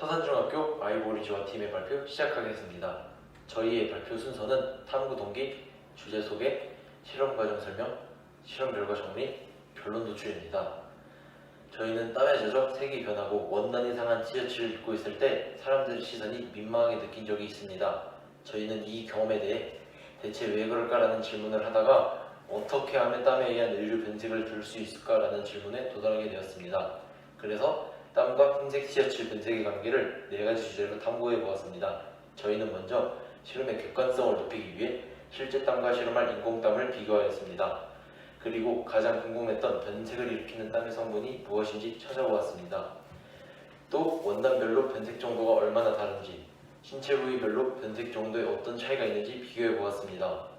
서산중학교 아이보리지와 팀의 발표 시작하겠습니다. 저희의 발표 순서는 탐구 동기, 주제 소개, 실험 과정 설명, 실험 결과 정리, 결론 도출입니다. 저희는 땀에 젖어 색이 변하고 원단이 상한 티셔츠를 입고 있을 때 사람들의 시선이 민망하게 느낀 적이 있습니다. 저희는 이 경험에 대해 대체 왜 그럴까라는 질문을 하다가 어떻게 하면 땀에 의한 의류 변색을 줄 수 있을까라는 질문에 도달하게 되었습니다. 그래서 땀과 흰색 티셔츠 변색의 관계를 4가지 주제로 탐구해 보았습니다. 저희는 먼저 실험의 객관성을 높이기 위해 실제 땀과 실험할 인공땀을 비교하였습니다. 그리고 가장 궁금했던 변색을 일으키는 땀의 성분이 무엇인지 찾아보았습니다. 또 원단별로 변색 정도가 얼마나 다른지, 신체 부위별로 변색 정도에 어떤 차이가 있는지 비교해 보았습니다.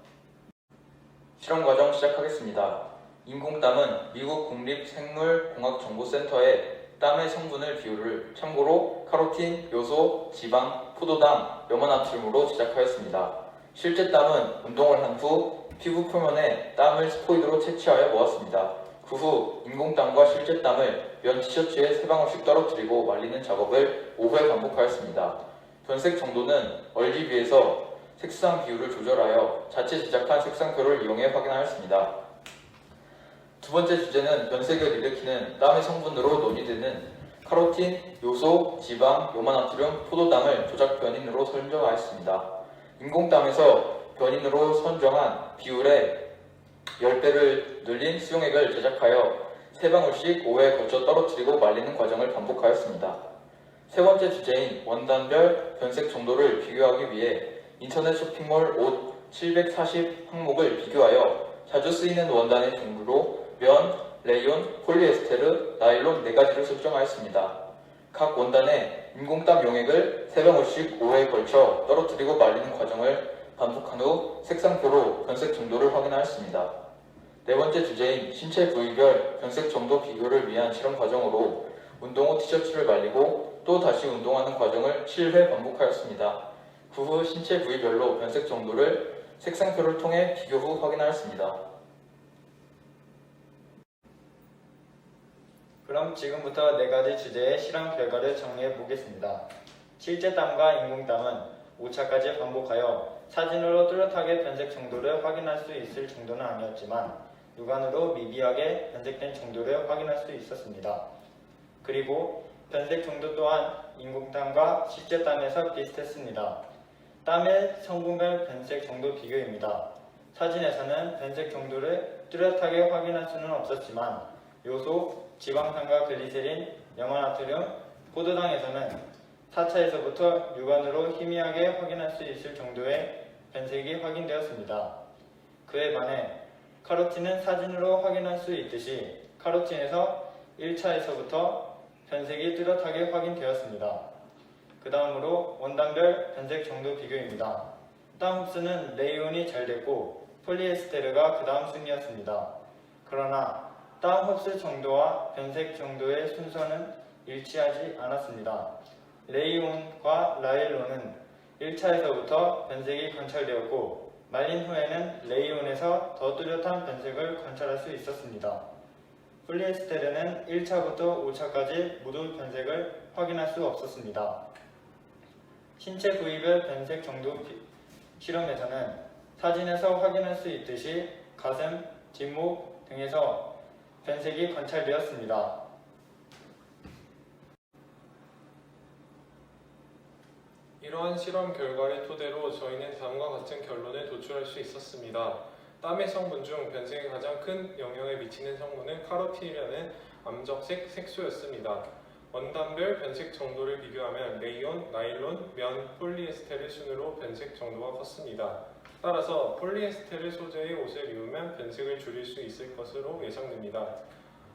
실험 과정 시작하겠습니다. 인공땀은 미국 국립생물공학정보센터의 땀의 성분을 비율을 참고로 카로틴, 요소, 지방, 포도당, 염화나트륨으로 제작하였습니다. 실제 땀은 운동을 한 후 피부 표면에 땀을 스포이드로 채취하여 모았습니다. 그 후 인공땀과 실제 땀을 면 티셔츠에 3방울씩 떨어뜨리고 말리는 작업을 5회 반복하였습니다. 변색 정도는 RGB에서 색상 비율을 조절하여 자체 제작한 색상표를 이용해 확인하였습니다. 두 번째 주제는 변색을 일으키는 땀의 성분으로 논의되는 카로틴, 요소, 지방, 염화나트륨, 포도당을 조작 변인으로 선정하였습니다. 인공땀에서 변인으로 선정한 비율의 10배를 늘린 수용액을 제작하여 3방울씩 5회에 걸쳐 떨어뜨리고 말리는 과정을 반복하였습니다. 세 번째 주제인 원단별 변색 정도를 비교하기 위해 인터넷 쇼핑몰 옷 740 항목을 비교하여 자주 쓰이는 원단의 종류로 면, 레이온, 폴리에스테르, 나일론 4가지를 설정하였습니다. 각 원단의 인공땀 용액을 3방울씩 5회에 걸쳐 떨어뜨리고 말리는 과정을 반복한 후 색상표로 변색 정도를 확인하였습니다. 네 번째 주제인 신체 부위별 변색 정도 비교를 위한 실험 과정으로 운동 후 티셔츠를 말리고 또 다시 운동하는 과정을 7회 반복하였습니다. 그 후 신체 부위별로 변색 정도를 색상표를 통해 비교 후 확인하였습니다. 그럼 지금부터 4가지 주제의 실험 결과를 정리해 보겠습니다. 실제 땀과 인공땀은 5차까지 반복하여 사진으로 뚜렷하게 변색 정도를 확인할 수 있을 정도는 아니었지만 육안으로 미비하게 변색된 정도를 확인할 수 있었습니다. 그리고 변색 정도 또한 인공땀과 실제 땀에서 비슷했습니다. 땀의 성분별 변색 정도 비교입니다. 사진에서는 변색 정도를 뚜렷하게 확인할 수는 없었지만 요소, 지방산과 글리세린, 염화나트륨, 포도당에서는 4차에서부터 육안으로 희미하게 확인할 수 있을 정도의 변색이 확인되었습니다. 그에 반해 카로틴은 사진으로 확인할 수 있듯이 카로틴에서 1차에서부터 변색이 뚜렷하게 확인되었습니다. 그 다음으로 원단별 변색 정도 비교입니다. 땀 흡수는 레이온이 잘 됐고 폴리에스테르가 그 다음 순이었습니다. 그러나 땀 흡수 정도와 변색 정도의 순서는 일치하지 않았습니다. 레이온과 나일론은 1차에서부터 변색이 관찰되었고 말린 후에는 레이온에서 더 뚜렷한 변색을 관찰할 수 있었습니다. 폴리에스테르는 1차부터 5차까지 모두 변색을 확인할 수 없었습니다. 신체 부위별 변색 정도 실험에서는 사진에서 확인할 수 있듯이 가슴, 뒷목 등에서 변색이 관찰되었습니다. 이러한 실험 결과를 토대로 저희는 다음과 같은 결론을 도출할 수 있었습니다. 땀의 성분 중 변색에 가장 큰 영향을 미치는 성분은 카로틴이라는 암적색 색소였습니다. 원단별 변색 정도를 비교하면 레이온, 나일론, 면, 폴리에스테르 순으로 변색 정도가 컸습니다. 따라서 폴리에스테르 소재의 옷을 입으면 변색을 줄일 수 있을 것으로 예상됩니다.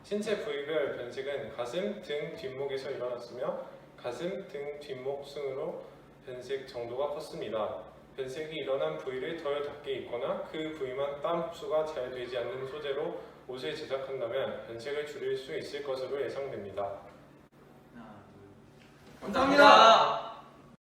신체 부위별 변색은 가슴, 등, 뒷목에서 일어났으며 가슴, 등, 뒷목 순으로 변색 정도가 컸습니다. 변색이 일어난 부위를 덜 닿게 입거나 그 부위만 땀 흡수가 잘 되지 않는 소재로 옷을 제작한다면 변색을 줄일 수 있을 것으로 예상됩니다. 감사합니다.